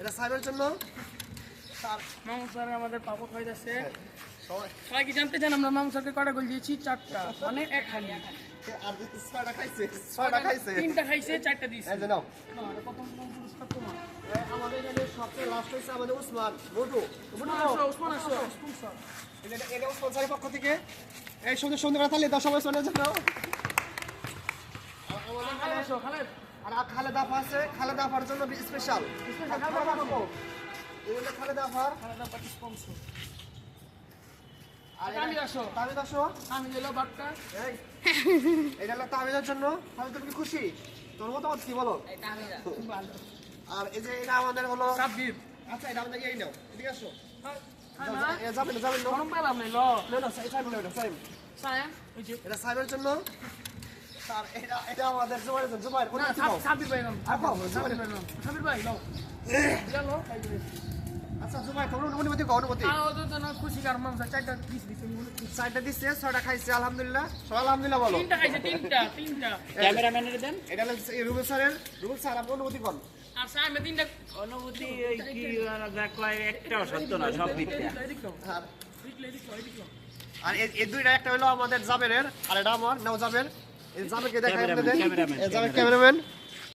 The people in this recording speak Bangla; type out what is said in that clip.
এটা সাহেবের জন্য স্যার আমাদের পাপড় খাই যাচ্ছে সবাই কি জানতে চান আমরা মামু স্যারকে কটা গোল দিয়েছি 4টা মানে এক খালি আর ছয়টা খাইছে ছয়টা খাইছে 3টা খাইছে 4টা দিয়েছে এই যে নাও প্রথম পুরস্কার তোমার আমাদের এখানে সবচেয়ে লাস্ট হইছে আমাদের উসমান মোটু ওসমান আসো স্পন্সর এটা উসমান স্যারের পক্ষ থেকে এই সুন্দর সুন্দর কথা তাহলে 10 সময় শোনার জন্য আসো খালেদ আর খালেদা আপা আছে খালেদা আপার জন্য স্পেশাল খালেদা আপার স্পন্সর আর আমি আসো তামিদ আসো আমি দিল বাট্টা এই এটা হলো তামিদের জন্য তামিদ তুমি খুশি তোর মতামত কি বলো আর এই যে এটা আমাদের হলো সাব্বির আচ্ছা এটা আমাদের এই নাও ঠিক আছে যাবেন যাবেন গরম পেলাম নাই ল না সাইড না সাইড সায়া ওই যে এটা সাইডের জন্য আর এটা আমাদের জুবাইর জন্য জুবাইর কোন কি নাও সাব্বির ভাই নাম আর পাও জুবাইর সাব্বির ভাই নাও চলো আচ্ছা জুবাইর তোমরা অনুমতি কও অনুমতি ও তো না খুশি কার মামু স্যার 4টা পিস দিছে সাইডটা দিছে ছয়টা খাইছে আলহামদুলিল্লাহ সবাই আলহামদুলিল্লাহ বলো 3টা খাইছে 3টা ক্যামেরাম্যানের দেন এটা হলো রুবেল স্যারের রুবেল স্যার আপনি অনুমতি কোন আর স্যার আমি 3টা অনুভূতি কি দেখো একটাও সত্য না সব মিথ্যা আর এদিকে এই দুইটা একটা হলো আমাদের জাবেরের আর এটা আমার নাও জাবের এই জাবেরকে দেখাই আপনাদের ক্যামেরাম্যান এই জাবের ক্যামেরাম্যান